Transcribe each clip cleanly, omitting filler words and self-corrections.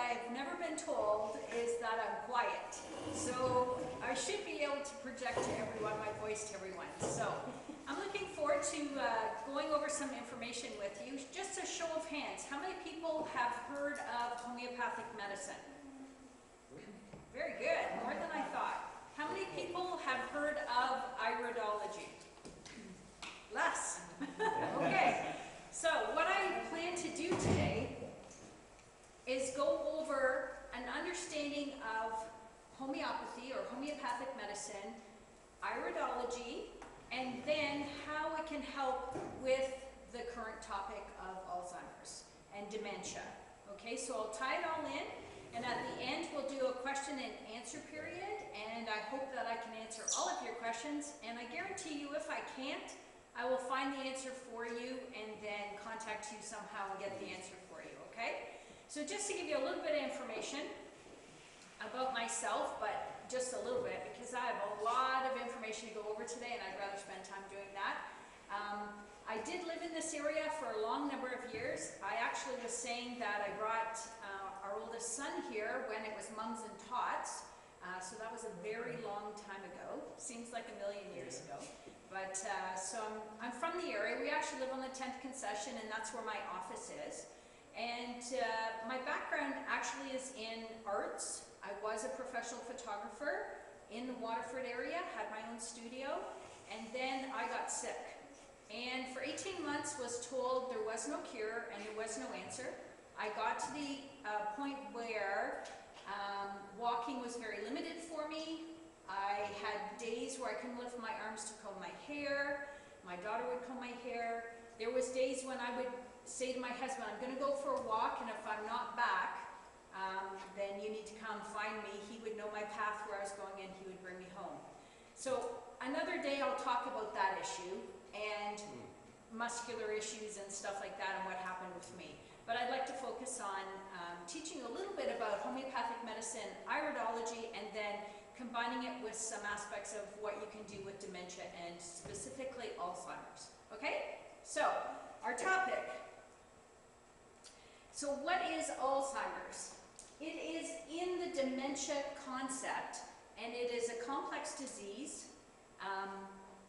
I've never been told is that I'm quiet. So I should be able to project to everyone, my voice to everyone. So I'm looking forward to going over some information with you. Just a show of hands, how many people have heard of homeopathic medicine? Very good, more than I thought. How many people have heard of iridology? Less. Okay, so what I plan to do today is go over an understanding of homeopathy or homeopathic medicine, iridology, and then how it can help with the current topic of Alzheimer's and dementia. Okay, so I'll tie it all in, and at the end we'll do a question and answer period, and I hope that I can answer all of your questions, and I guarantee you if I can't, I will find the answer for you and then contact you somehow and get the answer for you, okay? So just to give you a little bit of information about myself, but just a little bit, because I have a lot of information to go over today and I'd rather spend time doing that. I did live in this area for a long number of years. I actually was saying that I brought our oldest son here when it was mums and tots, so that was a very long time ago. Seems like a million years ago. But so I'm from the area. We actually live on the 10th concession, and that's where my office is. And my background actually is in arts. I was a professional photographer in the Waterford area, had my own studio, and then I got sick. And for 18 months was told there was no cure and there was no answer. I got to the point where walking was very limited for me. I had days where I couldn't lift my arms to comb my hair. My daughter would comb my hair. There was days when I would say to my husband, I'm going to go for a walk, and if I'm not back, then you need to come find me. He would know my path where I was going, and he would bring me home. So another day I'll talk about that issue and muscular issues and stuff like that and what happened with me. But I'd like to focus on teaching a little bit about homeopathic medicine, iridology, and then combining it with some aspects of what you can do with dementia and specifically Alzheimer's. Okay? So, our topic. So what is Alzheimer's? It is in the dementia concept, and it is a complex disease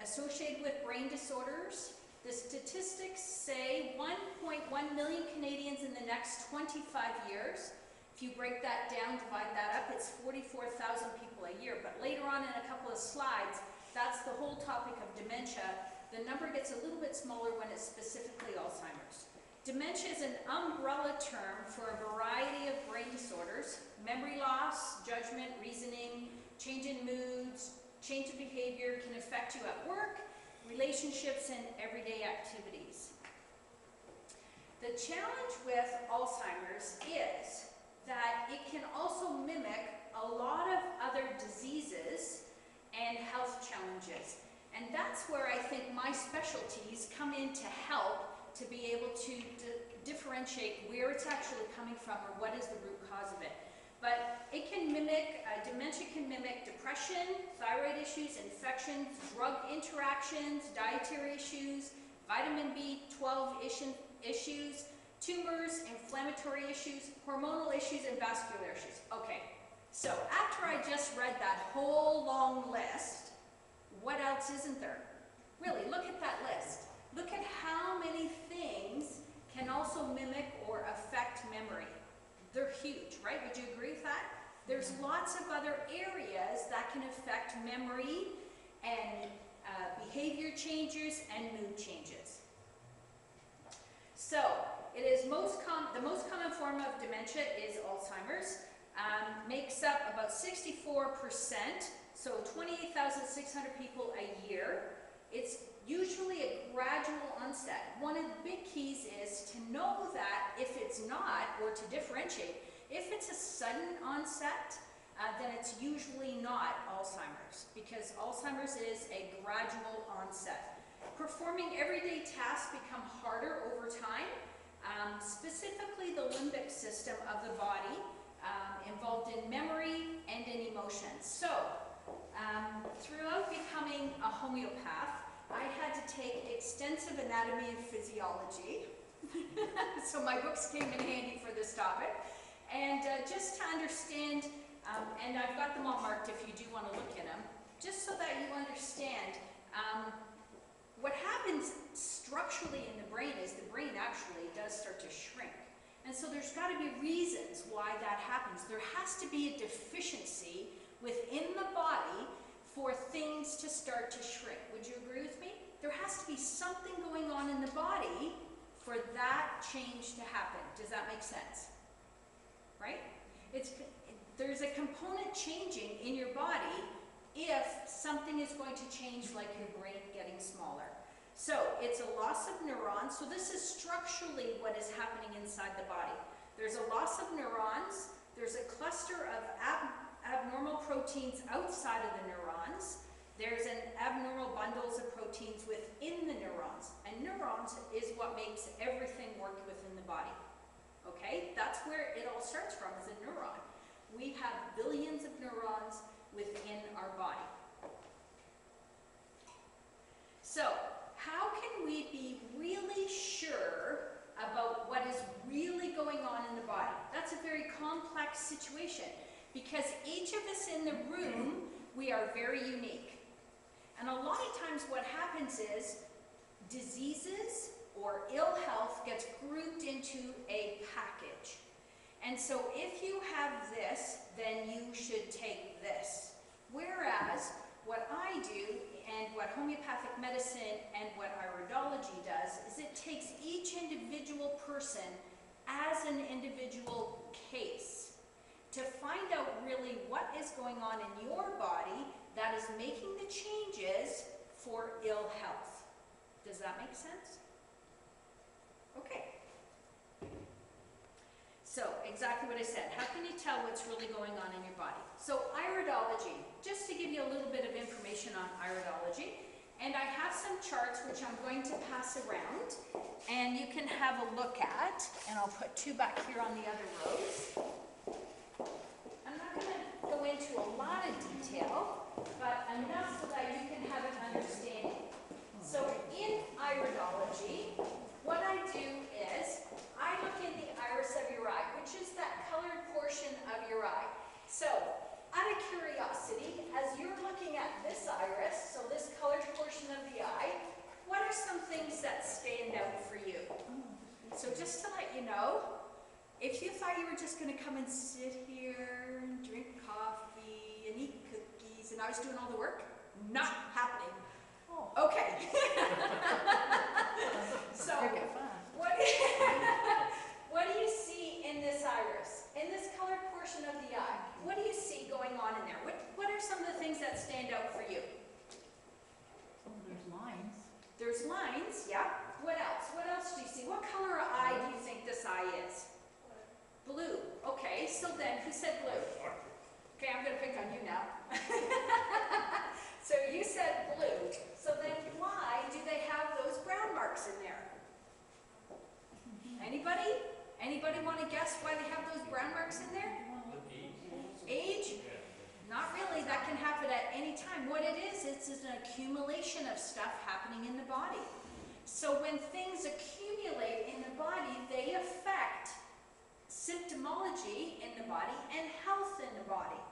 associated with brain disorders. The statistics say 1.1 million Canadians in the next 25 years. If you break that down, divide that up, it's 44,000 people a year. But later on in a couple of slides, that's the whole topic of dementia. The number gets a little bit smaller when it's specifically Alzheimer's. Dementia is an umbrella term for a variety of brain disorders: memory loss, judgment, reasoning, change in moods, change of behavior, can affect you at work, relationships, and everyday activities. The challenge with Alzheimer's is that it can also mimic a lot of other diseases and health challenges. And that's where I think my specialties come in to help to be able to differentiate where it's actually coming from or what is the root cause of it. But it can mimic, dementia can mimic depression, thyroid issues, infections, drug interactions, dietary issues, vitamin B12 issues, tumors, inflammatory issues, hormonal issues, and vascular issues. Okay, so after I just read that whole long list, what else isn't there? Really, look at that list. Look at how many things can also mimic or affect memory. They're huge, right? Would you agree with that? There's lots of other areas that can affect memory and behavior changes and mood changes. So, it is the most common form of dementia is Alzheimer's. Makes up about 64%, so 28,600 people a year. It's usually a gradual onset. One of the big keys is to know that if it's not, or to differentiate, if it's a sudden onset, then it's usually not Alzheimer's, because Alzheimer's is a gradual onset. Performing everyday tasks become harder over time, specifically the limbic system of the body, involved in memory and in emotions. So, throughout becoming a homeopath, I had to take extensive anatomy and physiology. So my books came in handy for this topic. And just to understand, and I've got them all marked if you do want to look at them, just so that you understand, what happens structurally in the brain is the brain actually does start to shrink. And so there's got to be reasons why that happens. There has to be a deficiency within the body for things to start to shrink. Would you agree with me? There has to be something going on in the body for that change to happen. Does that make sense? Right? There's a component changing in your body if something is going to change, like your brain getting smaller. So it's a loss of neurons. So this is structurally what is happening inside the body. There's a loss of neurons. There's a cluster of abnormal proteins outside of the neurons. There's an abnormal bundles of proteins within the neurons. And neurons is what makes everything work within the body. Okay? That's where it all starts from, is a neuron. We have billions of neurons within our body. So, how can we be really sure about what is really going on in the body? That's a very complex situation, because each of us in the room, we are very unique. And a lot of times what happens is diseases or ill health gets grouped into a package. And so if you have this, then you should take this. Whereas what I do, and what homeopathic medicine and what iridology does, is it takes each individual person as an individual case to find out really what is going on in your body that is making the changes for ill health. Does that make sense? Okay. So, exactly what I said. How can you tell what's really going on in your body? So, iridology, just to give you a little bit of information on iridology, and I have some charts which I'm going to pass around, and you can have a look at, and I'll put two back here on the other rows. I'm not going to go into a lot of detail, but enough so that you can have an understanding. So, in iridology, what I do is, I look in the iris of your eye, which is that colored portion of your eye. So, out of curiosity, as you're looking at this iris, so this colored portion of the eye, what are some things that stand out for you? So just to let you know, if you thought you were just going to come and sit here and drink coffee and eat cookies and I was doing all the work, not happening. Okay. So, what do you see in this iris? In this colored portion of the eye, what do you see going on in there? What are some of the things that stand out for you? There's lines. There's lines, yeah. What else? What else do you see? What color of eye do you think this eye is? Blue. Okay, so then, who said blue? Okay, I'm going to pick on you now. So you said blue. So then why do they have those brown marks in there? Anybody? Anybody want to guess why they have those brown marks in there? Age? Not really. That can happen at any time. What it is, it's an accumulation of stuff happening in the body. So when things accumulate in the body, they affect symptomology in the body and health in the body.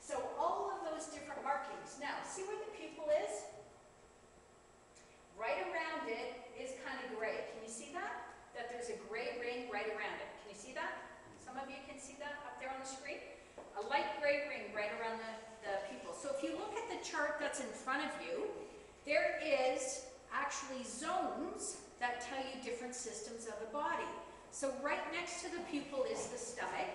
So all of those different markings. Now, see where the pupil is? Right around it is kind of gray. Can you see that? That there's a gray ring right around it. Can you see that? Some of you can see that up there on the screen? A light gray ring right around the pupil. So if you look at the chart that's in front of you, there is actually zones that tell you different systems of the body. So right next to the pupil is the stomach.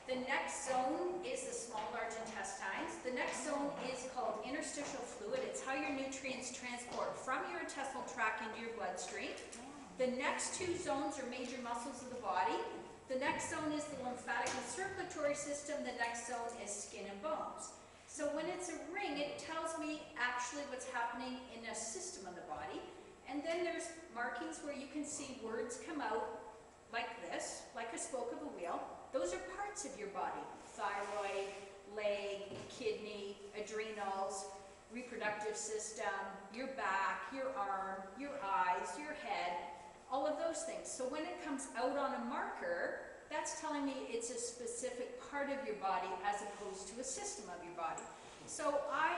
The next zone is the small, large intestines. The next zone is called interstitial fluid. It's how your nutrients transport from your intestinal tract into your bloodstream. The next two zones are major muscles of the body. The next zone is the lymphatic and circulatory system. The next zone is skin and bones. So when it's a ring, it tells me actually what's happening in a system of the body. And then there's markings where you can see words come out like this, like a spoke of a wheel. Those are parts of your body. Thyroid, leg, kidney, adrenals, reproductive system, your back, your arm, your eyes, your head, all of those things. So when it comes out on a marker, that's telling me it's a specific part of your body as opposed to a system of your body. So I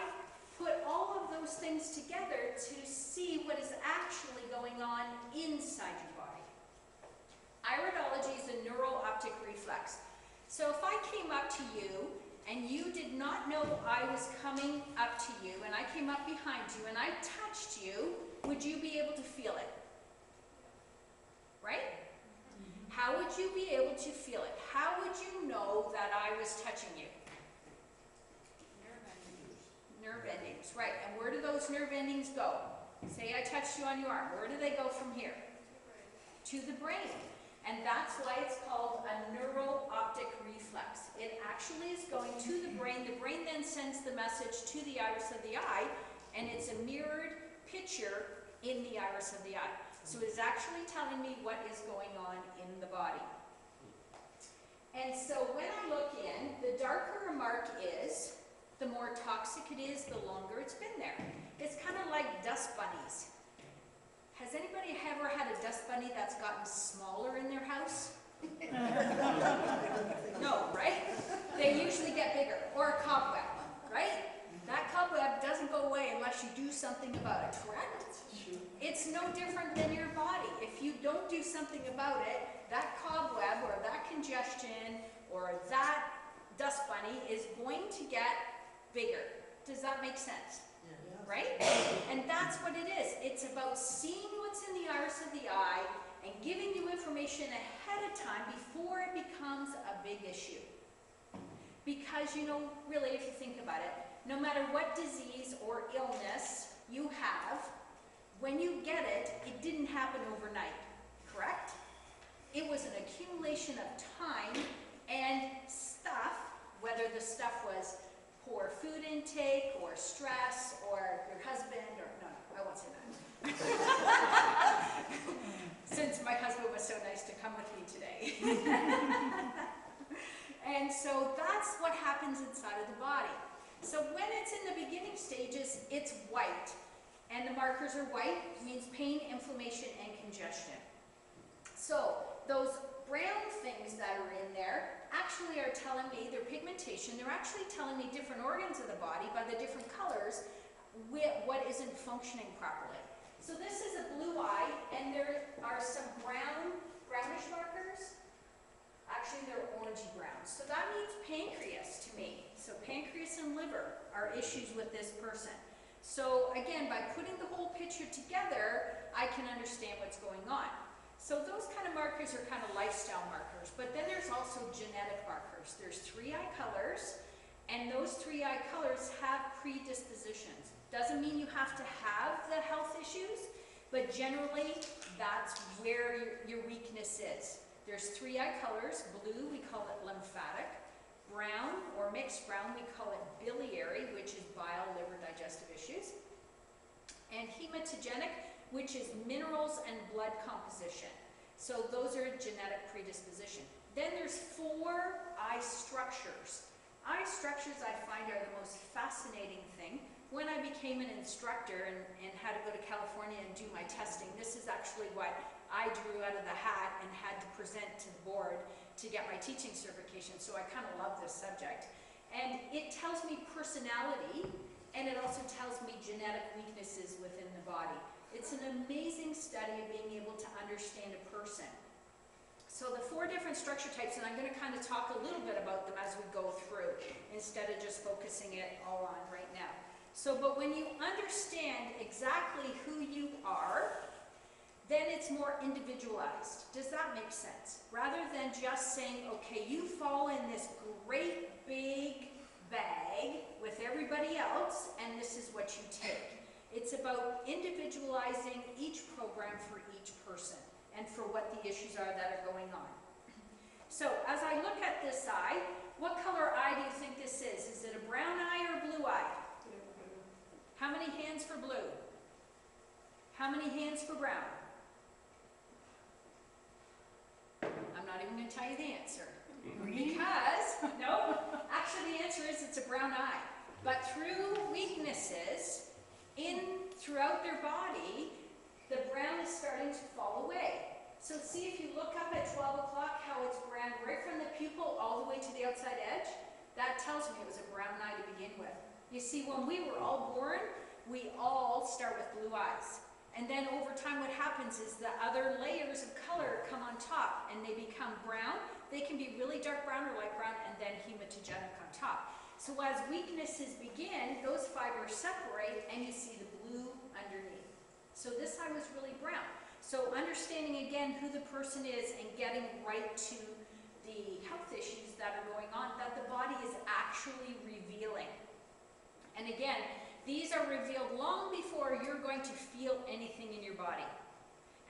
put all of those things together to see what is actually going on inside your body. Iridology is a neuro-optic reflex. So if I came up to you and you did not know I was coming up to you and I came up behind you and I touched you, would you be able to feel it? Right? How would you be able to feel it? How would you know that I was touching you? Nerve endings, right. And where do those nerve endings go? Say I touched you on your arm. Where do they go from here? To the brain. And that's why it's called a neuro-optic reflex. It actually is going to the brain. The brain then sends the message to the iris of the eye, and it's a mirrored picture in the iris of the eye. So it is actually telling me what is going on in the body. And so when I look in, the darker a mark is, the more toxic it is, the longer it's been there. It's kind of like dust bunnies. Has anybody ever had a dust bunny that's gotten smaller in their house? No, right? They usually get bigger. Or a cobweb, right? That cobweb doesn't go away unless you do something about it, correct? It's no different than your body. If you don't do something about it, that cobweb or that congestion or that dust bunny is going to get bigger. Does that make sense? Right? And that's what it is. It's about seeing what's in the iris of the eye and giving you information ahead of time before it becomes a big issue. Because, you know, really, if you think about it, no matter what disease or illness you have, when you get it, it didn't happen overnight, correct? It was an accumulation of time and stuff, whether the stuff was poor food intake, or stress, or your husband, or no, I won't say that. Since my husband was so nice to come with me today. And so that's what happens inside of the body. So when it's in the beginning stages, it's white. And the markers are white, means pain, inflammation, and congestion. So those brown things that are in there actually are telling me their pigmentation. They're actually telling me different organs of the body by the different colors what isn't functioning properly. So this is a blue eye, and there are some brownish markers. Actually, they're orangey brown. So that means pancreas to me. So pancreas and liver are issues with this person. So again, by putting the whole picture together, I can understand what's going on. So those kind of markers are kind of lifestyle markers, but then there's also genetic markers. There's 3 eye colors, and those 3 eye colors have predispositions. Doesn't mean you have to have the health issues, but generally that's where your weakness is. There's 3 eye colors. Blue, we call it lymphatic. Brown, or mixed brown, we call it biliary, which is bile, liver, digestive issues. And hematogenic, which is minerals and blood composition. So those are genetic predisposition. Then there's 4 eye structures. Eye structures I find are the most fascinating thing. When I became an instructor and had to go to California and do my testing, this is actually what I drew out of the hat and had to present to the board to get my teaching certification. So I kind of love this subject. And it tells me personality, and it also tells me genetic weaknesses within the body. It's an amazing study of being able to understand a person. So the 4 different structure types, and I'm going to kind of talk a little bit about them as we go through, instead of just focusing it all on right now. So, but when you understand exactly who you are, then it's more individualized. Does that make sense? Rather than just saying, okay, you fall in this great big bag with everybody else, and this is what you take. It's about individualizing each program for each person and for what the issues are that are going on. So as I look at this eye, what color eye do you think this is? Is it a brown eye or a blue eye? How many hands for blue? How many hands for brown? I'm not even going to tell you the answer. Because, no, actually the answer is it's a brown eye. But through weaknesses throughout their body, the brown is starting to fall away. So see if you look up at 12 o'clock how it's brown right from the pupil all the way to the outside edge. That tells me it was a brown eye to begin with. You see, when we were all born, we all start with blue eyes. And then over time what happens is the other layers of color come on top and they become brown. They can be really dark brown or light brown and then hematogenic on top. So as weaknesses begin, those fibers separate and you see the blue underneath. So this eye was really brown. So understanding again who the person is and getting right to the health issues that are going on that the body is actually revealing. And again, these are revealed long before you're going to feel anything in your body.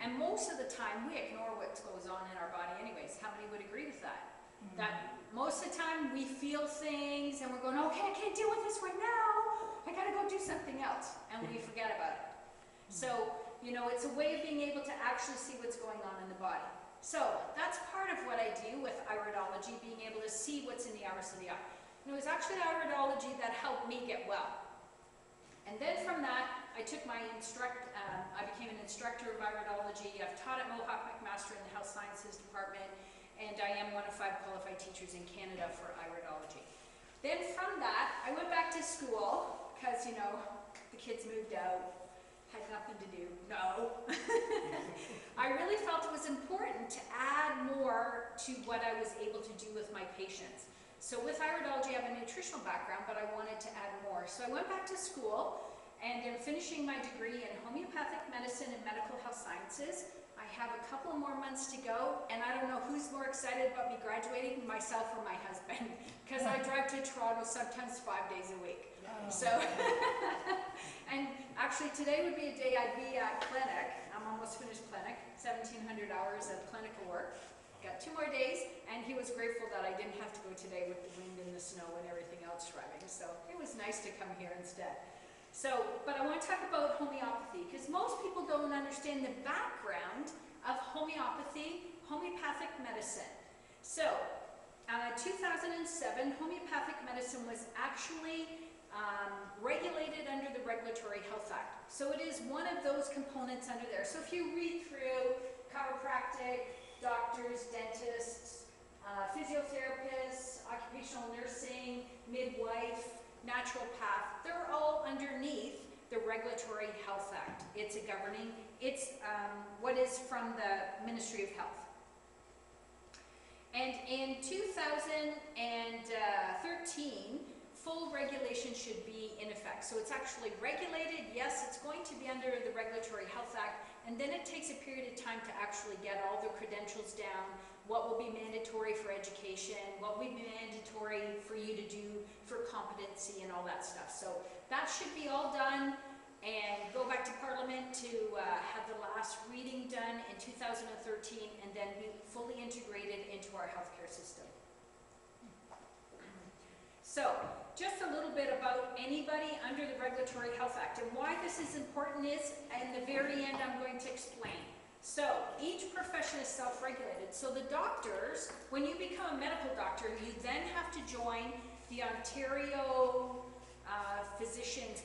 And most of the time, we ignore what goes on in our body anyways. How many would agree with that? Mm-hmm. That most of the time, we feel things and we're going, okay, I can't deal with this right now. I gotta go do something else. And we forget about it. So, you know, it's a way of being able to actually see what's going on in the body. So, that's part of what I do with iridology, being able to see what's in the iris of the eye. And it was actually iridology that helped me get well. And then from that, I took my I became an instructor of iridology. I've taught at Homeopathic Master in the Health Sciences Department, and I am one of 5 qualified teachers in Canada for iridology. Then from that, I went back to school, because, you know, the kids moved out, had nothing to do. No. I really felt it was important to add more to what I was able to do with my patients. So with iridology, I have a nutritional background, but I wanted to add more. So I went back to school, and in finishing my degree in homeopathic medicine and medical health sciences, I have a couple more months to go, and I don't know who's more excited about me graduating, myself or my husband, because I drive to Toronto sometimes 5 days a week. Oh. So, and actually today would be a day I'd be at clinic. I'm almost finished clinic, 1,700 hours of clinical work. Got 2 more days, and he was grateful that I didn't have to go today with the wind and the snow and everything else driving. So it was nice to come here instead. So, but I want to talk about homeopathy, because most people don't understand the background of homeopathy, homeopathic medicine. So, 2007, homeopathic medicine was actually regulated under the Regulatory Health Act. So it is one of those components under there. So if you read through chiropractic, doctors, dentists, physiotherapists, occupational nursing, midwife, naturopath, they're all underneath the Regulatory Health Act. It's a governing, it's what is from the Ministry of Health. And in 2013, full regulation should be in effect. So it's actually regulated, yes, it's going to be under the Regulatory Health Act, and then it takes a period of time to actually get all the credentials down, what will be mandatory for education, what will be mandatory for you to do for competency and all that stuff. So that should be all done and go back to Parliament to have the last reading done in 2013 and then be fully integrated into our healthcare system. So, just a little bit about anybody under the Regulatory Health Act and why this is important is, in the very end, I'm going to explain. So, each profession is self-regulated. So the doctors, when you become a medical doctor, you then have to join the Ontario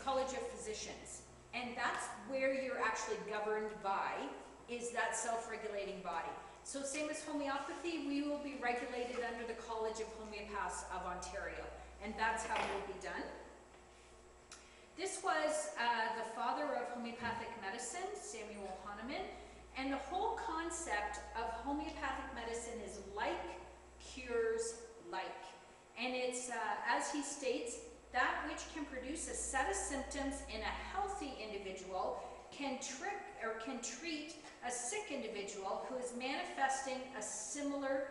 College of Physicians. And that's where you're actually governed by, is that self-regulating body. So same as homeopathy, we will be regulated under the College of Homeopaths of Ontario. And that's how it will be done. This was the father of homeopathic medicine, Samuel Hahnemann, and the whole concept of homeopathic medicine is like cures like. And it's, as he states, that which can produce a set of symptoms in a healthy individual can treat a sick individual who is manifesting a similar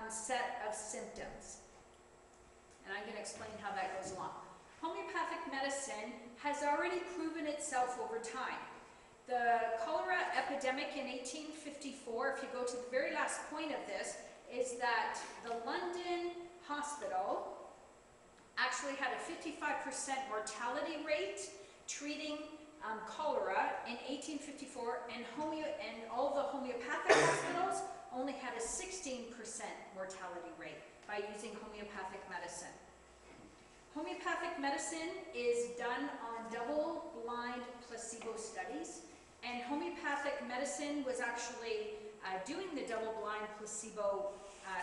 set of symptoms. And I'm going to explain how that goes along. Homeopathic medicine has already proven itself over time. The cholera epidemic in 1854, if you go to the very last point of this, is that the London hospital actually had a 55% mortality rate treating cholera in 1854, and all the homeopathic hospitals only had a 16% mortality rate by using homeopathic medicine. Homeopathic medicine is done on double-blind placebo studies, and homeopathic medicine was actually doing placebo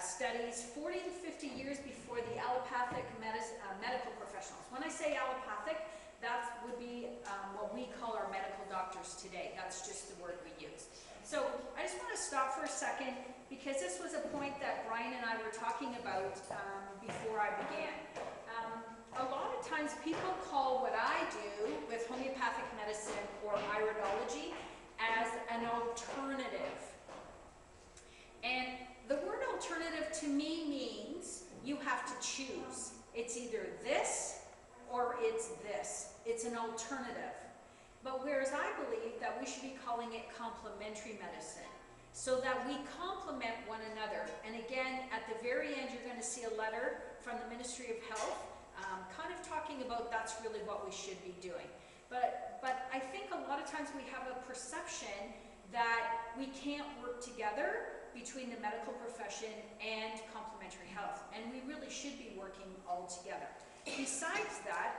studies 40 to 50 years before the allopathic medical professionals. When I say allopathic, that would be what we call our medical doctors today. That's just the word we use. So I just want to stop for a second because this was a point that Brian and I were talking about before I began. A lot of times people call what I do with homeopathic medicine or iridology as an alternative. And the word alternative to me means you have to choose. It's either this or it's this. It's an alternative. But whereas I believe that we should be calling it complementary medicine, so that we complement one another. And again, at the very end, you're going to see a letter from the Ministry of Health kind of talking about that's really what we should be doing. But I think a lot of times we have a perception that we can't work together between the medical profession and complementary health. And we really should be working all together. Besides that,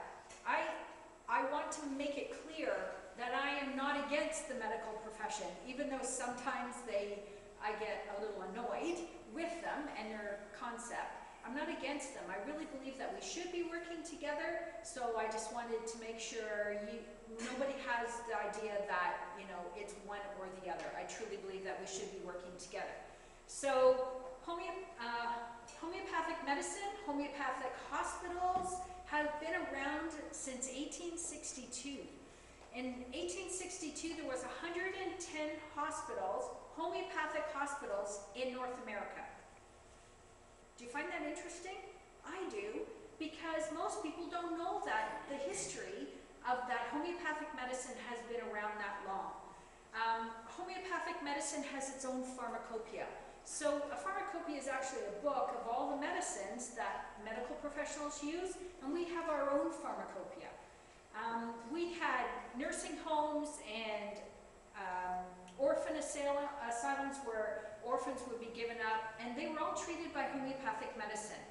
I want to make it clear that I am not against the medical profession, even though sometimes I get a little annoyed with them and their concept. I'm not against them. I really believe that we should be working together, so I just wanted to make sure nobody has the idea that, you know, it's one or the other. I truly believe that we should be working together. So homeopathic medicine, homeopathic hospitals have been around since 1862. In 1862, there was 110 hospitals, homeopathic hospitals in North America. Do you find that interesting? I do, because most people don't know that the history of that homeopathic medicine has been around that long. Homeopathic medicine has its own pharmacopoeia. So a pharmacopoeia is actually a book of all the medicines that medical professionals use, and we have our own pharmacopoeia. We had nursing homes and orphan asylums where orphans would be given up, and they were all treated by homeopathic medicine.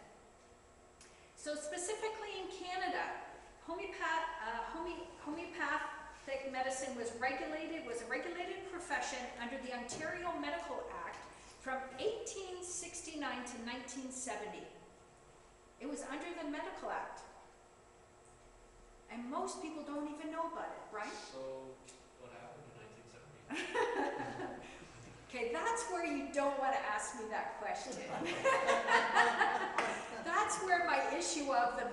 So specifically in Canada, homeopathic medicine was a regulated profession under the Ontario Medical Act from 1869 to 1970. It was under the Medical Act. And most people don't even know about it, right? So, what happened in 1970? Okay, that's where you don't want to ask me that question. That's where my issue of the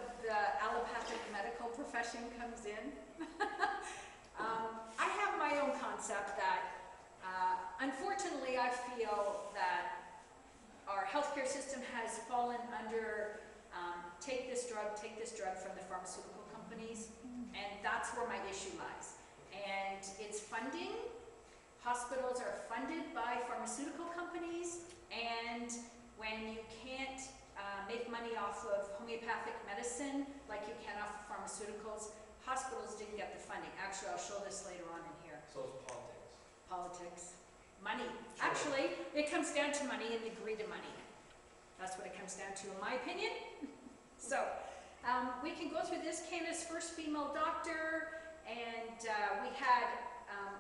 allopathic medical profession comes in. I have my own concept that, unfortunately, I feel that our healthcare system has fallen under take this drug from the pharmaceutical companies, and that's where my issue lies. And it's funding. Hospitals are funded by pharmaceutical companies, and when you can't make money off of homeopathic medicine like you can off of pharmaceuticals, hospitals didn't get the funding. Actually, I'll show this later on in here. So it's politics. Politics. Money. Sure. Actually, it comes down to money and the greed of money. That's what it comes down to, in my opinion. So, we can go through this. Canada's first female doctor, and we had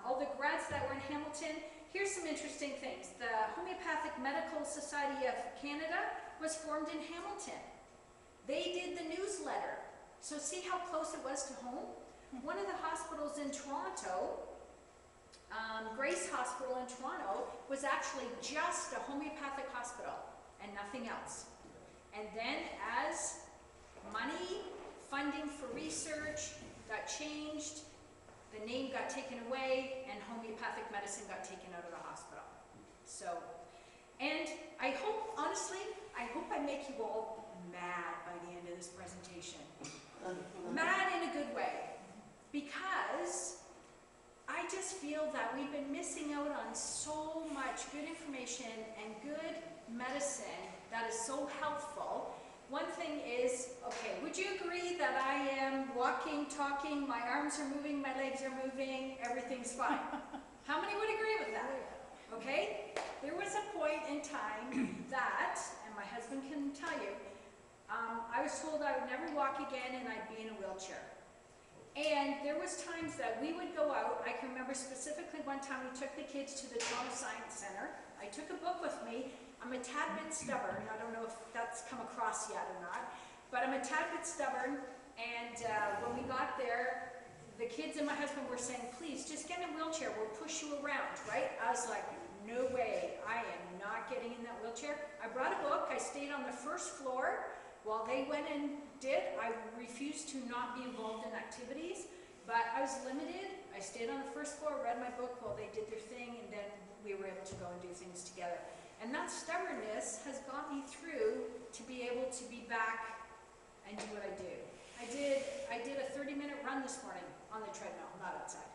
all the grads that were in Hamilton. Here's some interesting things. The Homeopathic Medical Society of Canada was formed in Hamilton. They did the newsletter. So see how close it was to home? One of the hospitals in Toronto, Grace Hospital in Toronto, was actually just a homeopathic hospital and nothing else. And then as money, funding for research got changed, the name got taken away, and homeopathic medicine got taken out of the hospital. So, and I hope, honestly, I hope I make you all mad by the end of this presentation. Mad in a good way. Because I just feel that we've been missing out on so much good information and good medicine that is so helpful. One thing is, okay, would you agree that I am walking, talking, my arms are moving, my legs are moving, everything's fine? How many would agree with that? Okay? There was a point in time that, and my husband can tell you, I was told I would never walk again and I'd be in a wheelchair. And there was times that we would go out. I can remember specifically one time we took the kids to the Toronto Science Center. I took a book with me, I'm a tad bit stubborn. I don't know if that's come across yet or not, but I'm a tad bit stubborn. And when we got there, the kids and my husband were saying, please, just get in a wheelchair. We'll push you around, right? I was like, no way. I am not getting in that wheelchair. I brought a book. I stayed on the first floor while they went and did. I refused to not be involved in activities, but I was limited. I stayed on the first floor, read my book while they did their thing, and then we were able to go and do things together. And that stubbornness has got me through to be able to be back and do what I do. I did a 30-minute run this morning on the treadmill, not outside.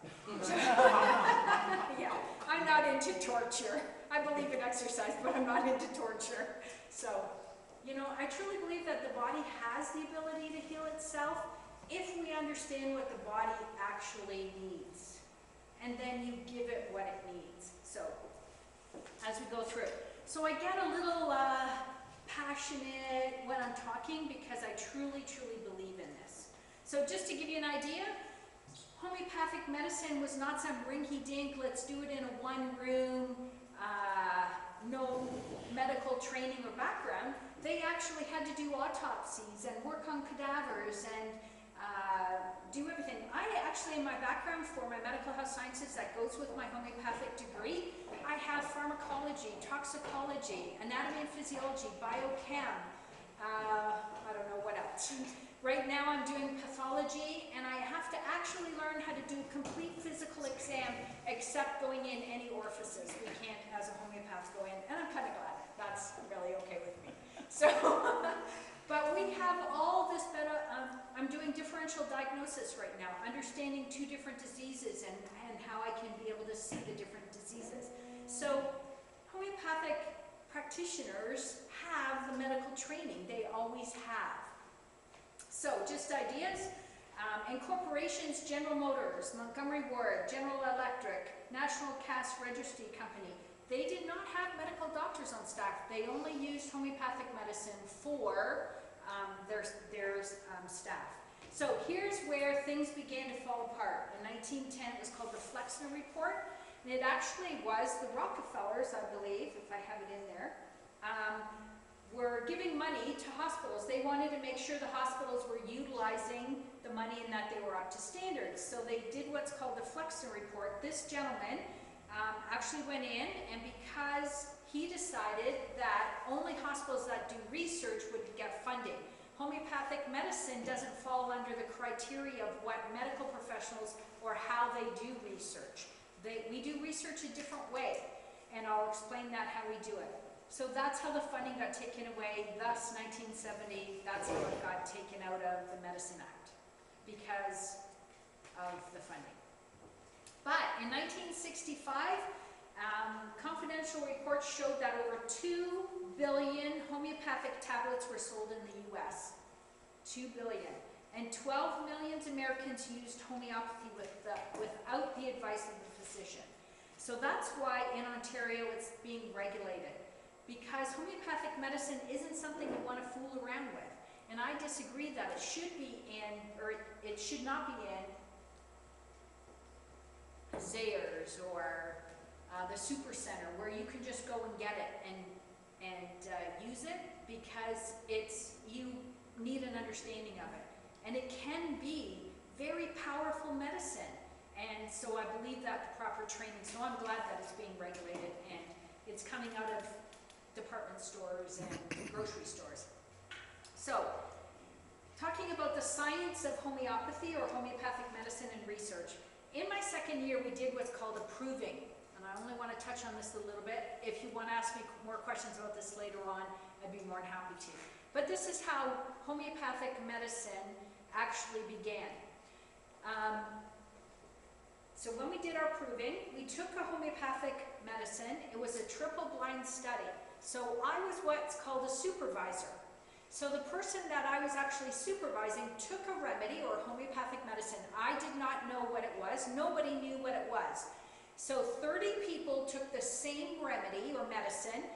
Yeah, I'm not into torture. I believe in exercise, but I'm not into torture. So, you know, I truly believe that the body has the ability to heal itself if we understand what the body actually needs. And then you give it what it needs. So, as we go through. So I get a little passionate when I'm talking because I truly, truly believe in this. So just to give you an idea, homeopathic medicine was not some rinky-dink, let's do it in a one-room, no medical training or background. They actually had to do autopsies and work on cadavers and do everything. I actually, in my background for my medical health sciences that goes with my homeopathic degree, I have pharmacology, toxicology, anatomy and physiology, biochem, I don't know what else. Right now I'm doing pathology, and I have to actually learn how to do a complete physical exam except going in any orifices. We can't, as a homeopath, go in, and I'm kind of glad. That's really okay with me. So, but we have all this better, I'm doing differential diagnosis right now, understanding two different diseases and how I can be able to see the different diseases. So homeopathic practitioners have the medical training. They always have. So just ideas. And corporations, General Motors, Montgomery Ward, General Electric, National Cash Registry Company, they did not have medical doctors on staff. They only used homeopathic medicine for their staff. So here's where things began to fall apart. In 1910, it was called the Flexner Report. And it actually was the Rockefellers, I believe, if I have it in there, were giving money to hospitals. They wanted to make sure the hospitals were utilizing the money and that they were up to standards. So they did what's called the Flexner Report. This gentleman actually went in, and because he decided that only hospitals that do research would get funding. Homeopathic medicine doesn't fall under the criteria of what medical professionals or how they do research. We do research a different way, and I'll explain that how we do it. So that's how the funding got taken away, thus 1970, that's how it got taken out of the Medicine Act, because of the funding. But in 1965, confidential reports showed that over 2 billion homeopathic tablets were sold in the US. 2 billion. And 12 million Americans used homeopathy without the advice of the physician. So that's why in Ontario it's being regulated. Because homeopathic medicine isn't something you want to fool around with. And I disagree that it should be in, or it should not be in, Zayres or the Super Center, where you can just go and get it and use it, because you need an understanding of it. And it can be very powerful medicine. And so I believe that the proper training, so I'm glad that it's being regulated and it's coming out of department stores and grocery stores. So, talking about the science of homeopathy or homeopathic medicine and research. In my second year, we did what's called a proving. And I only want to touch on this a little bit. If you want to ask me more questions about this later on, I'd be more than happy to. But this is how homeopathic medicine actually began. So when we did our proving, we took a homeopathic medicine. It was a triple-blind study. So I was what's called a supervisor. So the person that I was actually supervising took a remedy or homeopathic medicine. I did not know what it was. Nobody knew what it was. So 30 people took the same remedy or medicine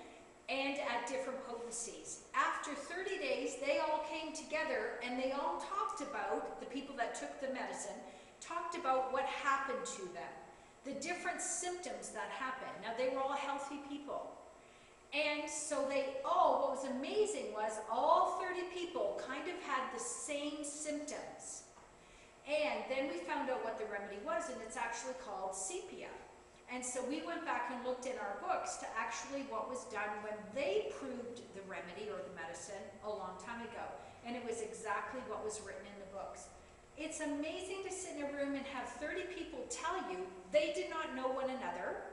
and at different potencies. After 30 days, they all came together and they all talked about, the people that took the medicine, talked about what happened to them, the different symptoms that happened. Now, they were all healthy people. And so what was amazing was all 30 people kind of had the same symptoms. And then we found out what the remedy was, and it's actually called sepia. And so we went back and looked in our books to actually what was done when they proved the remedy or the medicine a long time ago. And it was exactly what was written in the books. It's amazing to sit in a room and have 30 people tell you they did not know one another,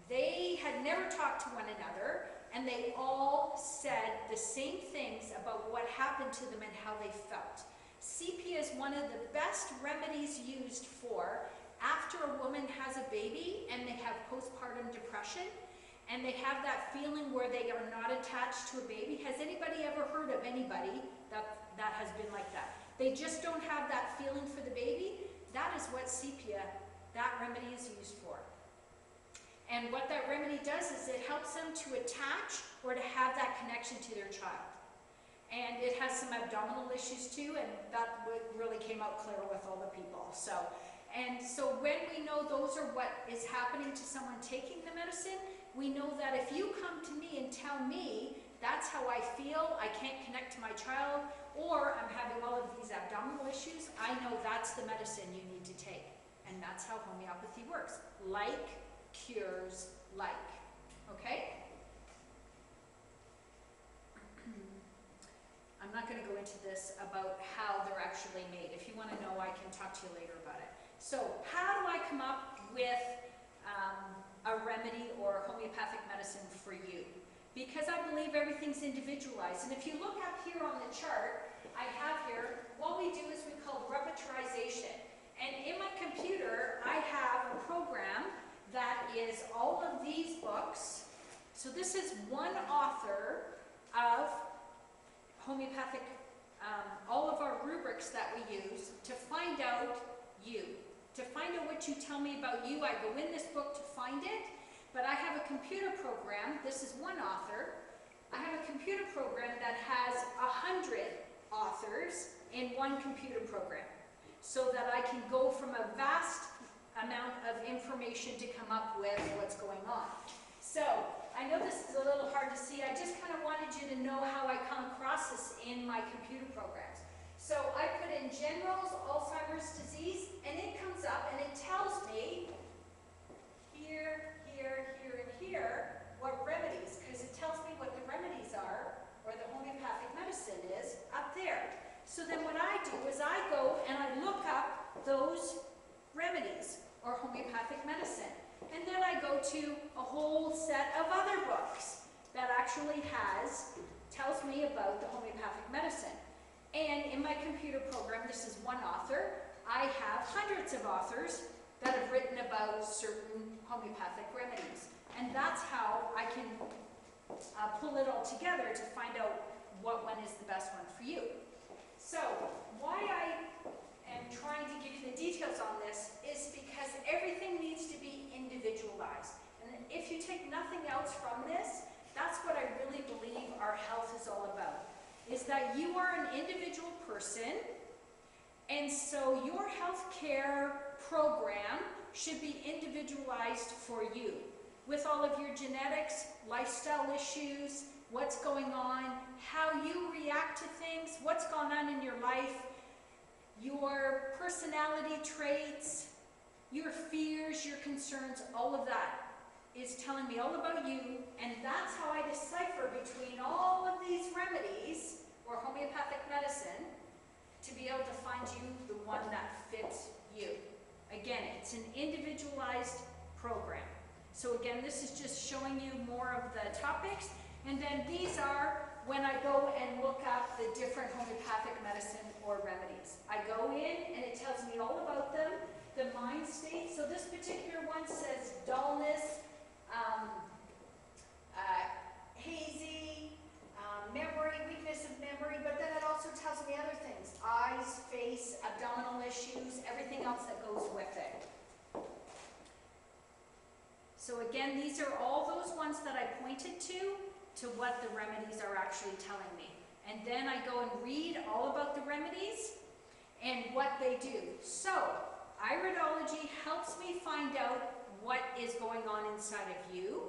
they had never talked to one another, and they all said the same things about what happened to them and how they felt. Sepia is one of the best remedies used for after a woman has a baby and they have postpartum depression and they have that feeling where they are not attached to a baby. Has anybody ever heard of anybody that has been like that? They just don't have that feeling for the baby. That is what sepia, that remedy is used for. And what that remedy does is it helps them to attach or to have that connection to their child. And it has some abdominal issues too, and that really came out clear with all the people. So when we know those are what is happening to someone taking the medicine, we know that if you come to me and tell me that's how I feel, I can't connect to my child, or I'm having all of these abdominal issues, I know that's the medicine you need to take. And that's how homeopathy works. Like cures like. Okay? I'm not going to go into this about how they're actually made. If you want to know, I can talk to you later about it. So how do I come up with a remedy or homeopathic medicine for you? Because I believe everything's individualized. And if you look up here on the chart, I have here, what we do is we call repertorization. And in my computer, I have a program that is all of these books. So this is one author of homeopathic, all of our rubrics that we use to find out you. To find out what you tell me about you, I go in this book to find it, but I have a computer program, this is one author, I have a computer program that has 100 authors in one computer program, so that I can go from a vast amount of information to come up with what's going on. So, I know this is a little hard to see. I just kind of wanted you to know how I come across this in my computer programs. So I put in general Alzheimer's disease, and it comes up and it tells me here, here, here, and here what remedies, because it tells me what the remedies are, or the homeopathic medicine is, up there. So then what I do is I go and I look up those remedies, or homeopathic medicine. And then I go to a whole set of other books that actually tells me about the homeopathic medicine. And in my computer program, this is one author, I have hundreds of authors that have written about certain homeopathic remedies. And that's how I can pull it all together to find out what one is the best one for you. So, why I am trying to give you the details on this is because everything needs to be individualized. And if you take nothing else from this, that's what I really believe our health is all about. Is that you are an individual person, and so your health care program should be individualized for you, with all of your genetics, lifestyle issues, what's going on, how you react to things, what's gone on in your life, your personality traits, your fears, your concerns, all of that is telling me all about you, and that's how I decipher between all of these remedies, or homeopathic medicine, to be able to find you the one that fits you. Again, it's an individualized program. So again, this is just showing you more of the topics, and then these are when I go and look up the different homeopathic medicine or remedies. I go in and it tells me all about them, the mind state. So this particular one says dullness, hazy, memory, weakness of memory, but then it also tells me other things. Eyes, face, abdominal issues, everything else that goes with it. So again, these are all those ones that I pointed to what the remedies are actually telling me. And then I go and read all about the remedies and what they do. So, Iridology helps me find out what is going on inside of you,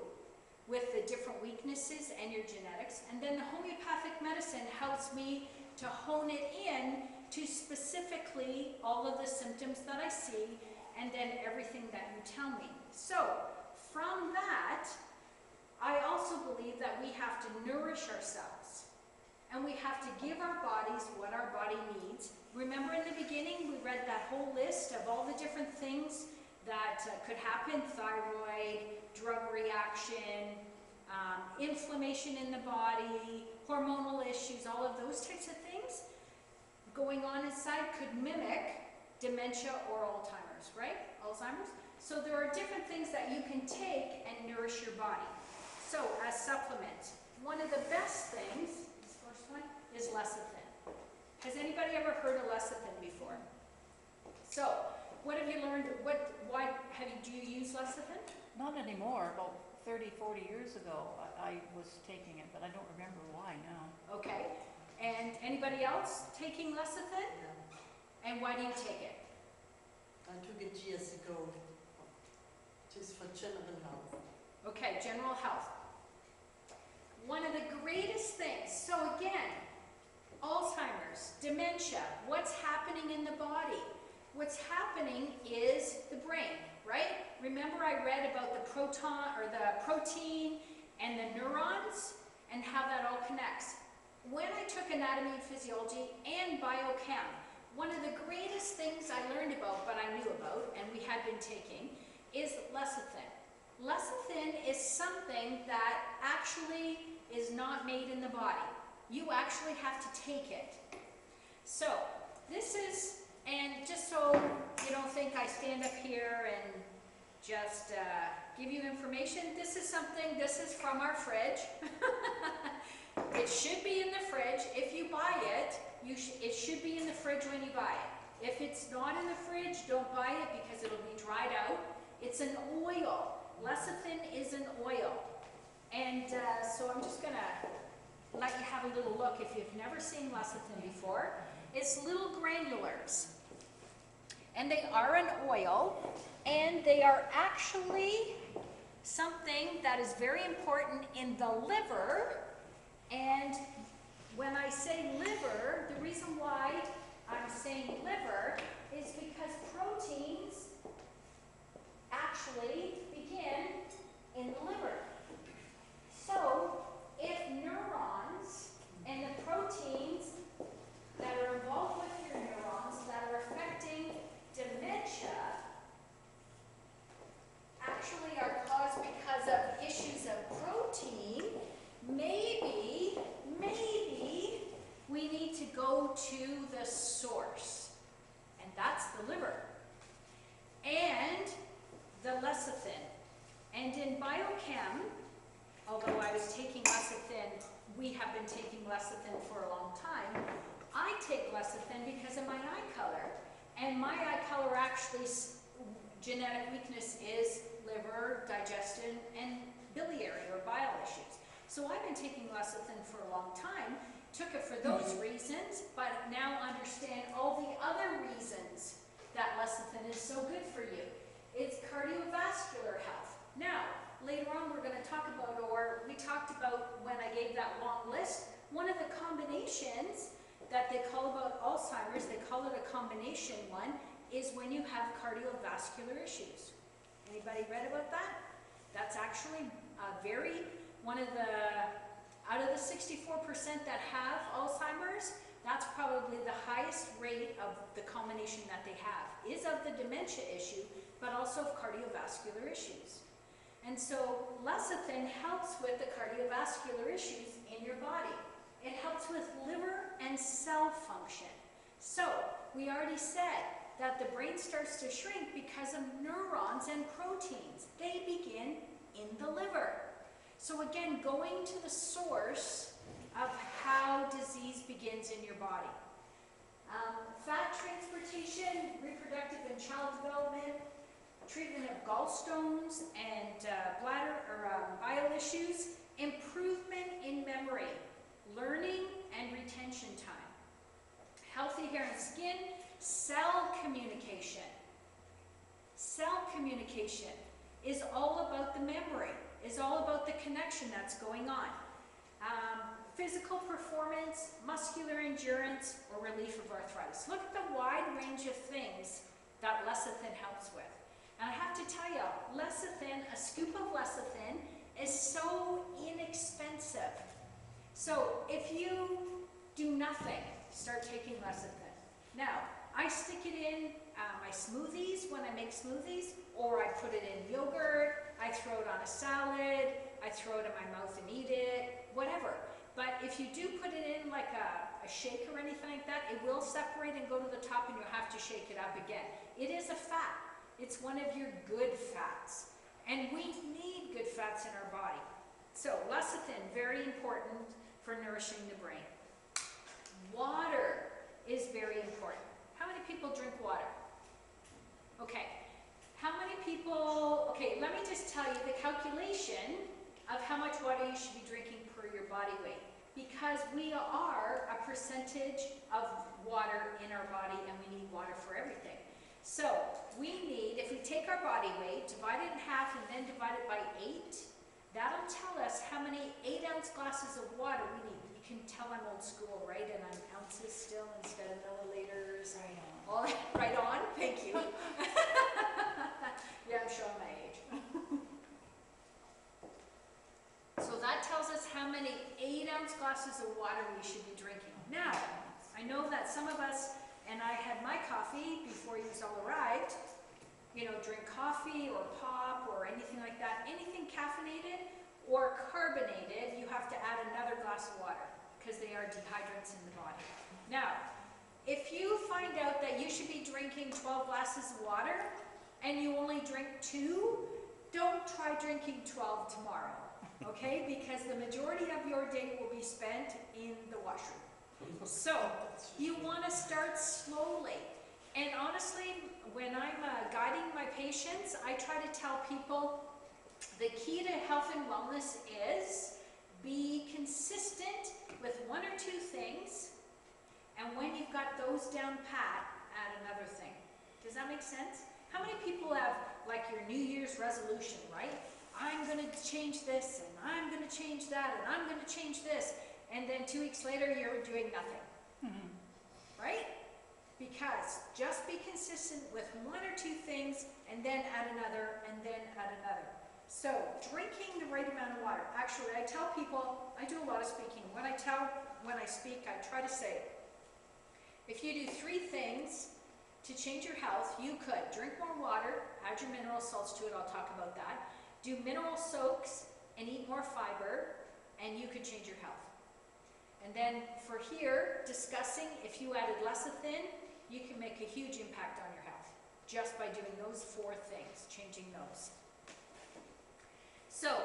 with the different weaknesses and your genetics. And then the homeopathic medicine helps me to hone it in to specifically all of the symptoms that I see and then everything that you tell me. So from that, I also believe that we have to nourish ourselves and we have to give our bodies what our body needs. Remember in the beginning, we read that whole list of all the different things that could happen: thyroid, drug reaction, inflammation in the body, hormonal issues, all of those types of things going on inside could mimic dementia or Alzheimer's, right? Alzheimer's. So there are different things that you can take and nourish your body. So as supplement, one of the best things, this first one, is lecithin. Has anybody ever heard of lecithin before? So, what have you learned? Do you use lecithin? Not anymore. About 30, 40 years ago, I was taking it, but I don't remember why now. Okay. And anybody else taking lecithin? Yeah. And why do you take it? I took it years ago, just for general health. Okay, general health. One of the greatest things, so again, Alzheimer's, dementia, what's happening in the body? What's happening is the brain, right? Remember I read about the protein and the neurons and how that all connects. When I took anatomy and physiology and biochem, one of the greatest things I learned about, but I knew about, and we had been taking, is lecithin. Lecithin is something that actually is not made in the body. You actually have to take it. So, this is, and just so you don't think I stand up here and just give you information, this is from our fridge. It should be in the fridge. If you buy it, it should be in the fridge when you buy it. If it's not in the fridge, don't buy it because it'll be dried out. It's an oil. Lecithin is an oil. And so I'm just going to let you have a little look if you've never seen lecithin before. It's little granulars. And they are an oil, and they are actually something that is very important in the liver. And when I say liver, the reason why I'm saying liver is because proteins actually begin in the liver. So, if neurons and the proteins that are involved with your neurons that are affecting dementia actually are caused because of issues of protein, maybe we need to go to the source, and that's the liver and the lecithin. And in biochem, although I was taking lecithin, we have been taking lecithin for a long time, I take lecithin because of my eye color. And my eye color actually, genetic weakness is liver, digestion, and biliary or bile issues. So I've been taking lecithin for a long time, took it for those reasons, but now understand all the other reasons that lecithin is so good for you. It's cardiovascular health. Now, later on we're going to talk about, or we talked about when I gave that long list, one of the combinations that they call about Alzheimer's, they call it a combination one, is when you have cardiovascular issues. Anybody read about that? That's actually one of the, out of the 64% that have Alzheimer's, that's probably the highest rate of the combination that they have, is of the dementia issue, but also of cardiovascular issues. And so lecithin helps with the cardiovascular issues in your body. It helps with liver and cell function. So we already said that the brain starts to shrink because of neurons and proteins. They begin in the liver. So again, going to the source of how disease begins in your body. Fat transportation, reproductive and child development, treatment of gallstones and bladder or bile issues, improvement in memory, learning and retention time, healthy hair and skin, cell communication. Cell communication is all about the memory. is all about the connection that's going on. Physical performance, muscular endurance, or relief of arthritis. Look at the wide range of things that lecithin helps with. And I have to tell you, lecithin, a scoop of lecithin is so inexpensive. So if you do nothing, start taking lecithin. Now, I stick it in my smoothies when I make smoothies, or I put it in yogurt, I throw it on a salad, I throw it in my mouth and eat it, whatever. But if you do put it in like a shake or anything like that, it will separate and go to the top and you'll have to shake it up again. It is a fat. It's one of your good fats. And we need good fats in our body. So lecithin, very important for nourishing the brain. Water is very important. How many people drink water? Okay. How many people, okay, let me just tell you the calculation of how much water you should be drinking per your body weight. Because we are a percentage of water in our body and we need water for everything. So we need, if we take our body weight, divide it in half and then divide it by 8, that'll tell us how many 8-ounce glasses of water we need. You can tell I'm old school, right? And I'm ounces still instead of milliliters. Right on. All right on, thank you. Yeah, I'm showing my age. So that tells us how many 8-ounce glasses of water we should be drinking. Now, I know that some of us, and I had my coffee before you all arrived, you know, drink coffee or pop or anything like that. Anything caffeinated or carbonated, you have to add another glass of water because they are dehydrantants in the body. Now, if you find out that you should be drinking 12 glasses of water and you only drink 2, don't try drinking 12 tomorrow, okay? Because the majority of your day will be spent in the washroom. So, you want to start slowly. And honestly, when I'm guiding my patients, I try to tell people the key to health and wellness is be consistent with 1 or 2 things, and when you've got those down pat, add another thing. Does that make sense? How many people have like your New Year's resolution, right? I'm going to change this, and I'm going to change that, and I'm going to change this, and then 2 weeks later you're doing nothing, right? Because just be consistent with 1 or 2 things, and then add another, and then add another. So, drinking the right amount of water. Actually, I tell people, I do a lot of speaking. When I speak, I try to say, if you do 3 things to change your health, you could drink more water, add your mineral salts to it, I'll talk about that, do mineral soaks, and eat more fiber, and you could change your health. And then for here, discussing if you added lecithin, you can make a huge impact on your health just by doing those 4 things, changing those. So,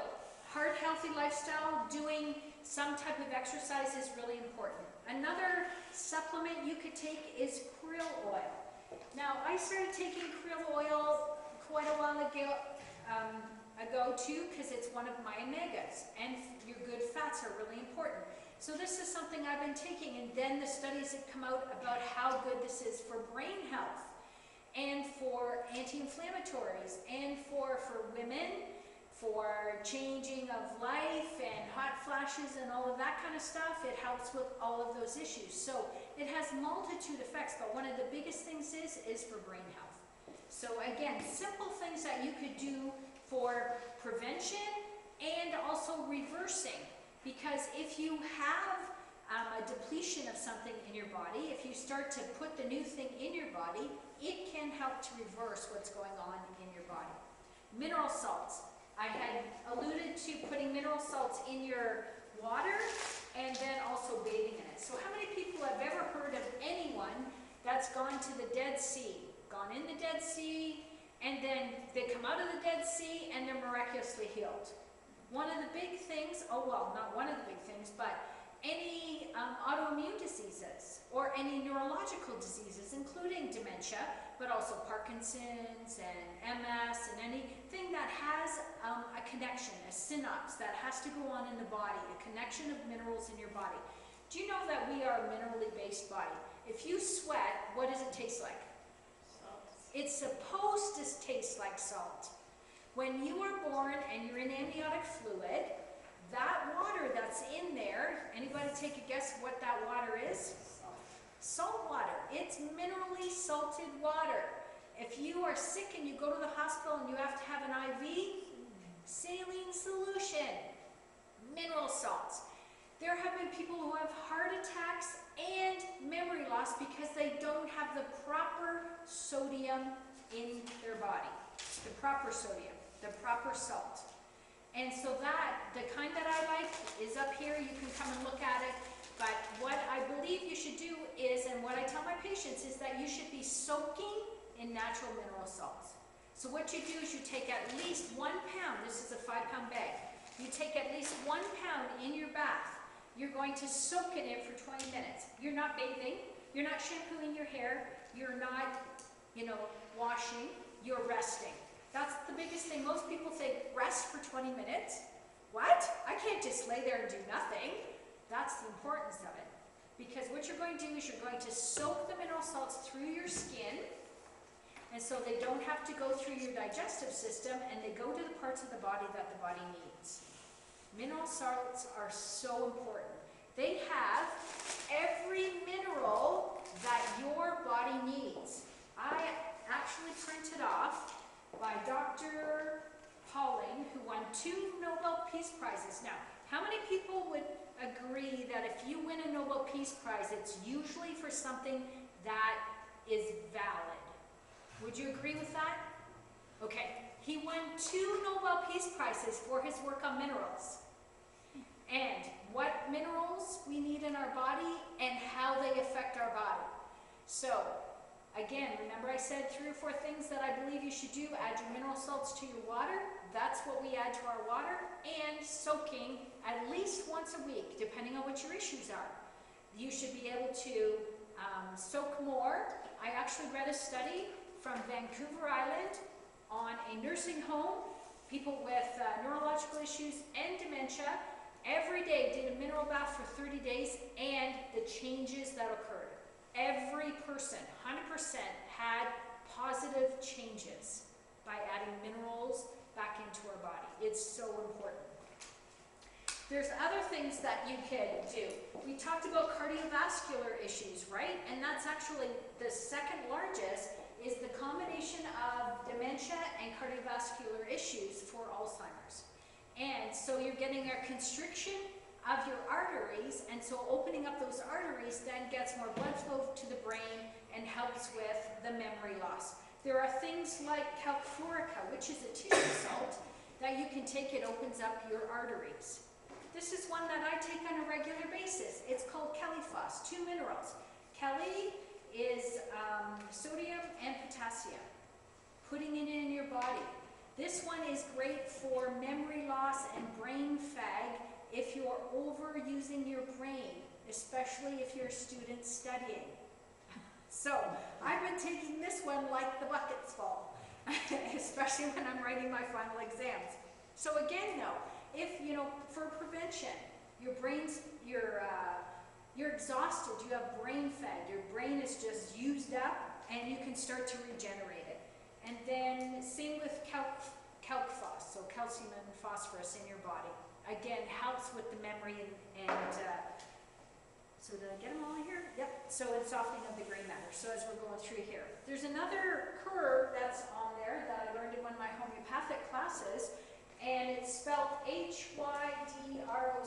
heart healthy lifestyle, doing some type of exercise is really important. Another supplement you could take is krill oil. Now, I started taking krill oil quite a while ago too, because it's one of my omegas, and your good fats are really important. So this is something I've been taking, and then the studies have come out about how good this is for brain health, and for anti-inflammatories, and for women, for changing of life, and hot flashes, and all of that kind of stuff. It helps with all of those issues. So it has multitude effects, but one of the biggest things is for brain health. So again, simple things that you could do for prevention and also reversing. Because if you have a depletion of something in your body, if you start to put the new thing in your body, it can help to reverse what's going on in your body. Mineral salts. I had alluded to putting mineral salts in your water and then also bathing in it. So how many people have ever heard of anyone that's gone to the Dead Sea, gone in the Dead Sea, and then they come out of the Dead Sea and they're miraculously healed? One of the big things, oh well, not one of the big things, but any autoimmune diseases or any neurological diseases, including dementia, but also Parkinson's and MS and anything that has a connection, a synapse that has to go on in the body, a connection of minerals in your body. Do you know that we are a minerally based body? If you sweat, what does it taste like? Salt. It's supposed to taste like salt. When you are born and you're in amniotic fluid, that water that's in there, anybody take a guess what that water is? Salt water. It's minerally salted water. If you are sick and you go to the hospital and you have to have an IV, saline solution, mineral salts. There have been people who have heart attacks and memory loss because they don't have the proper sodium in their body. The proper sodium, the proper salt. And so that, the kind that I like is up here. You can come and look at it. But what I believe you should do is, and what I tell my patients, is that you should be soaking in natural mineral salts. So what you do is you take at least 1 pound, this is a 5-pound bag, you take at least 1 pound in your bath. You're going to soak in it for 20 minutes. You're not bathing, you're not shampooing your hair, you're not, washing, you're resting. That's the biggest thing. Most people say, rest for 20 minutes. What? I can't just lay there and do nothing. That's the importance of it. Because what you're going to do is you're going to soak the mineral salts through your skin, and so they don't have to go through your digestive system, and they go to the parts of the body that the body needs. Mineral salts are so important. They have every mineral that your body needs. I actually printed off by Dr. Pauling, who won 2 Nobel Peace Prizes. Now, how many people would agree that if you win a Nobel Peace Prize, it's usually for something that is valid? Would you agree with that? Okay, he won 2 Nobel Peace Prizes for his work on minerals. And what minerals we need in our body and how they affect our body. So, again, remember I said 3 or 4 things that I believe you should do. Add your mineral salts to your water. That's what we add to our water. And soaking at least once a week, depending on what your issues are. You should be able to soak more. I actually read a study from Vancouver Island on a nursing home, people with neurological issues and dementia. Every day did a mineral bath for 30 days, and the changes that occurred. Every person, 100%, had positive changes by adding minerals back into our body. It's so important. There's other things that you can do. We talked about cardiovascular issues, right? And that's actually the second largest, is the combination of dementia and cardiovascular issues for Alzheimer's. And so you're getting a constriction of your arteries, and so opening up those arteries then gets more blood flow to the brain and helps with the memory loss. There are things like calfluorica, which is a tissue salt that you can take. It opens up your arteries. This is one that I take on a regular basis. It's called Kellyphos, 2 minerals. Kelly is sodium and potassium. Putting it in your body. This one is great for memory loss and brain fag if you're overusing your brain, especially if you're a student studying. So, I've been taking this one like the bucket's full, especially when I'm writing my final exams. So again though, if, for prevention, your brain's, you're exhausted, you have brain fag, your brain is just used up, and you can start to regenerate it. And then same with calcphos, so calcium and phosphorus in your body. Again, helps with the memory and so did I get them all here? Yep. So it's softening of the gray matter. So as we're going through here, there's another curve that's on there that I learned in one of my homeopathic classes, and it's spelled Hydrocotye, or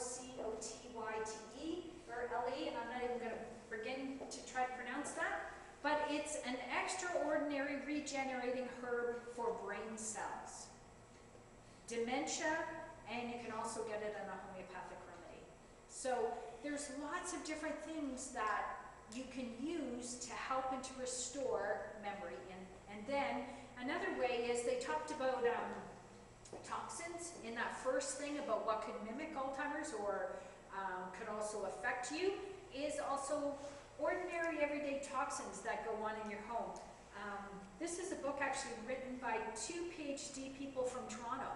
L-E, and I'm not even going to begin to try to pronounce that. But it's an extraordinary regenerating herb for brain cells, dementia, and you can also get it in a homeopathic remedy. So there's lots of different things that you can use to help and to restore memory. And then another way is they talked about toxins in that first thing about what could mimic Alzheimer's or could also affect you, is also ordinary everyday toxins that go on in your home. This is a book actually written by 2 PhD people from Toronto,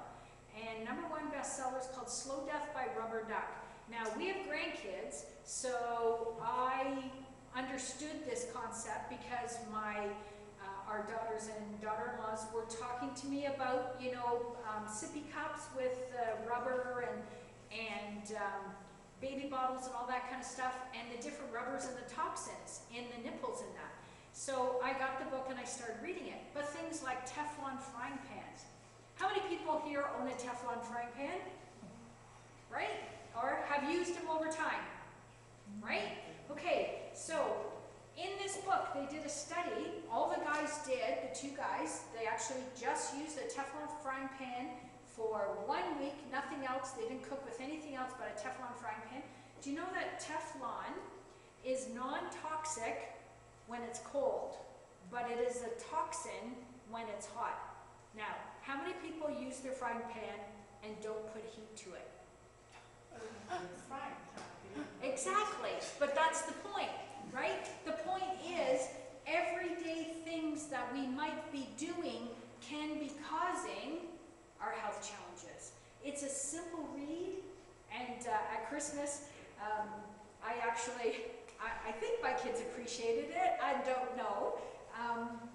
and #1 bestseller is called Slow Death by Rubber Duck. Now, we have grandkids, so I understood this concept because my our daughters and daughter-in-laws were talking to me about, you know, sippy cups with rubber and baby bottles and all that kind of stuff, and the different rubbers and the toxins in the nipples and that. So I got the book and I started reading it. But things like Teflon frying pans. How many people here own a Teflon frying pan? Right? Or have used them over time? Right? Okay, so in this book, they did a study. All the guys did, the two guys, they actually just used a Teflon frying pan for 1 week, nothing else. They didn't cook with anything else but a Teflon frying pan. Do you know that Teflon is non-toxic when it's cold, but it is a toxin when it's hot? Now, how many people use their frying pan and don't put heat to it? Exactly, but that's the point, right? The point is, everyday things that we might be doing can be causing our health challenges. It's a simple read, and at Christmas, I think my kids appreciated it. I don't know.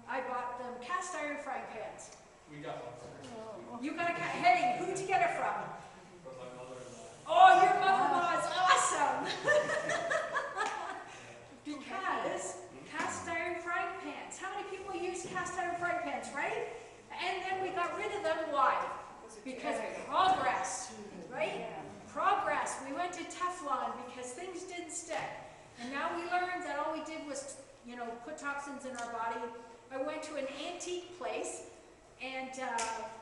I bought them cast iron frying pans. We got one for her. You got a hey, who'd you get it from? From my mother-in-law. Oh, your mother-in-law is awesome! Because cast iron frying pans. How many people use cast iron frying pans, right? And then we got rid of them. Why? Because of progress, right? Progress. We went to Teflon because things didn't stick. And now we learned that all we did was, you know, put toxins in our body. I went to an antique place, and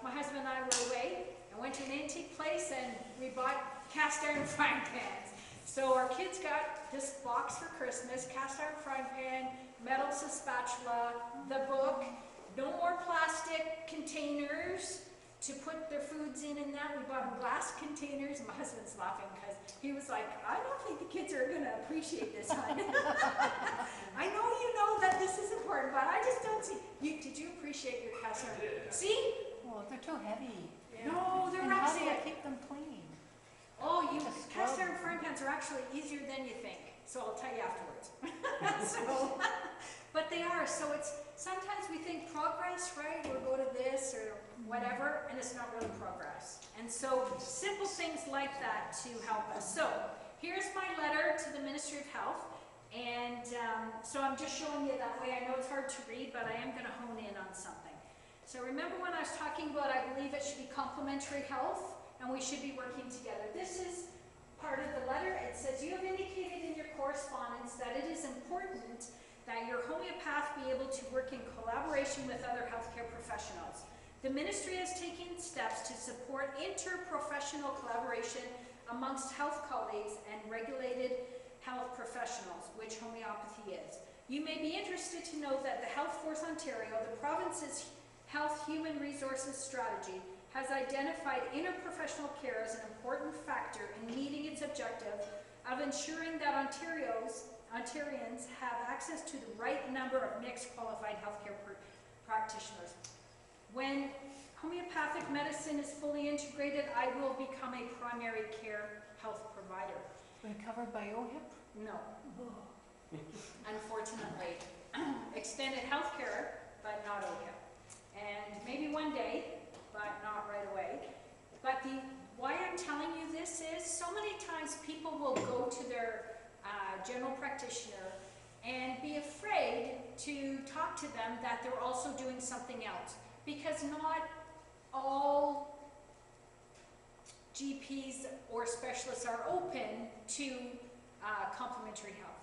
my husband and I were away. I went to an antique place and we bought cast iron frying pans. So our kids got this box for Christmas, cast iron frying pan, metal spatula, the book, no more plastic containers to put their foods in and that. We bought them glass containers. My husband's laughing because he was like, I don't think the kids are going to appreciate this, hon. I know you know that this is important, but I just don't see. Did you appreciate your cast iron? See? Well, they're too heavy. No, they're And how do you actually. keep them clean? Oh, Just cast scrub. iron frying pans are actually easier than you think. So I'll tell you afterwards. But they are. So it's sometimes we think progress, right? We'll go to this or whatever, and it's not really progress. And so simple things like that to help us. So here's my letter to the Ministry of Health. And so I'm just showing you that way. I know it's hard to read, but I am going to hone in on something. So remember when I was talking about I believe it should be complementary health, and we should be working together. This is part of the letter. It says, you have indicated in your correspondence that it is important that your homeopath be able to work in collaboration with other healthcare professionals. The ministry has taken steps to support interprofessional collaboration amongst health colleagues and regulated health professionals, which homeopathy is. You may be interested to know that the Health Force Ontario, the province's Health Human Resources Strategy, has identified interprofessional care as an important factor in meeting its objective of ensuring that Ontarians have access to the right number of mixed qualified healthcare practitioners. When homeopathic medicine is fully integrated, I will become a primary care health provider. Been covered by OHIP? No. Unfortunately. Extended health care, but not OHIP. And maybe one day, but not right away. But why I'm telling you this is, so many times people will go to their general practitioner and be afraid to talk to them that they're also doing something else. Because not all GPs or specialists are open to complementary health.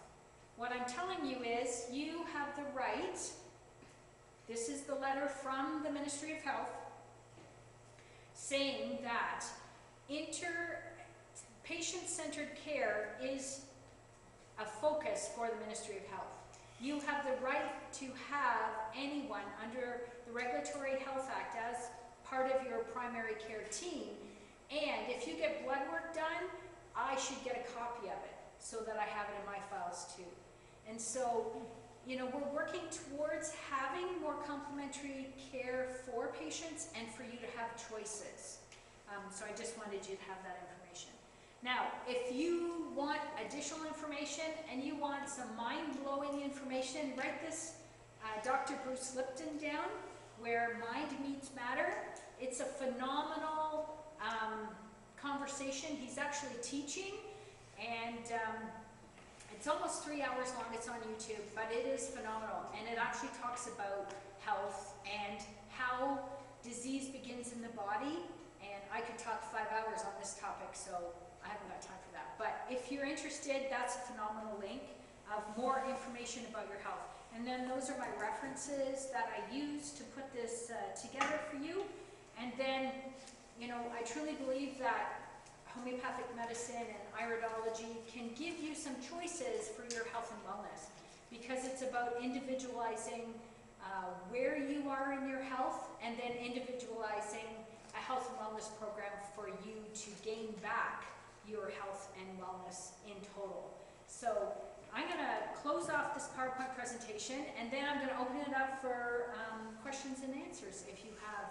What I'm telling you is, you have the right, this is the letter from the Ministry of Health, saying that patient-centered care is a focus for the Ministry of Health. You have the right to have anyone under the Regulatory Health Act as part of your primary care team, and if you get blood work done, I should get a copy of it so that I have it in my files too. And so, you know, we're working towards having more complementary care for patients and for you to have choices. So I just wanted you to have that information. Now, if you want additional information and you want some mind-blowing information, write this Dr. Bruce Lipton down, where Mind Meets Matter. It's a phenomenal conversation. He's actually teaching, and it's almost 3 hours long. It's on YouTube, but it is phenomenal, and it actually talks about health and how disease begins in the body. And I could talk 5 hours on this topic, so I haven't got time for that. But if you're interested, that's a phenomenal link of more information about your health. And then those are my references that I use to put this together for you. And then, you know, I truly believe that homeopathic medicine and iridology can give you some choices for your health and wellness, because it's about individualizing where you are in your health, and then individualizing a health and wellness program for you to gain back your health and wellness in total. So I'm going to close off this PowerPoint presentation, and then I'm going to open it up for questions and answers if you have